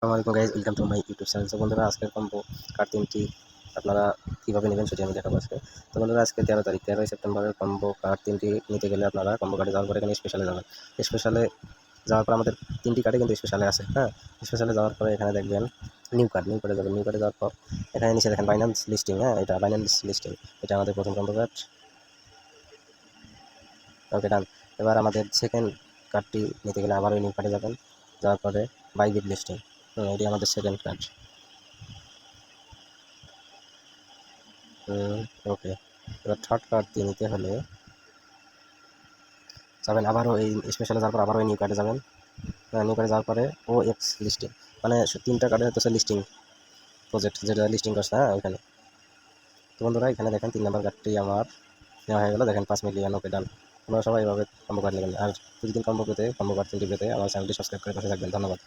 আসসালামু আলাইকুম guys, welcome to my YouTube channel. তো বন্ধুরা, আজকের কম্বো কার্ড 3টি আপনারা কীভাবে নেবেন সেটি আমি দেখাবো আজকে। তো বন্ধুরা, আজকে 13 সেপ্টেম্বরের কম্বো কার্ড 3টি নিতে গেলে আপনারা কম্বো কার্ডে যাওয়ার পরে এখানে স্পেশালে যাবেন। স্পেশালে যাওয়ার পর আমাদের 3টি কার্ডে কিন্তু স্পেশালে আছে। হ্যাঁ, স্পেশালে যাওয়ার পরে এখানে দেখবেন নিউ কার্ডে যাবেন। নিউ কার্ডে যাওয়ার পর এখানে নিচে দেখেন বাইন্যান্স লিস্টিং। হ্যাঁ, এটা বাইন্যান্স লিস্টিং, এটা আমাদের প্রথম কম্বো কার্ড। ওকে, ডান। এবার আমাদের সেকেন্ড কার্ডটি নিতে গেলে আবার ওই নিউ কার্ডে যাবেন। যাওয়ার পরে বাইবিট লিস্টিং, এটি আমাদের সেকেন্ড কার্ড। ওকে, এবার থার্ড কার্ডটি নিতে হলে যাবেন আবারও এই স্পেশালে যাওয়ার পর আবারও নিউ কার্ডে যাবেন। নিউ কার্ডে যাওয়ার পরে ও এক্স লিস্টিং, মানে 3টা কার্ডে হচ্ছে লিস্টিং প্রজেক্ট, যেটা লিস্টিং করছে। হ্যাঁ, ওইখানে। তো বন্ধুরা, এখানে দেখেন 3 নম্বর কার্ডটি আমার নেওয়া হয়ে গেল। দেখেন 5 মিলিয়ন। ওকে, ডান। আপনারা সবাই এভাবে কম্বো কার্ড নেবেন। আর প্রতিদিন কম্বো কার্ড 3টি পেতে আমার চ্যানেলটি সাবস্ক্রাইব করে পাশে থাকবেন। ধন্যবাদ।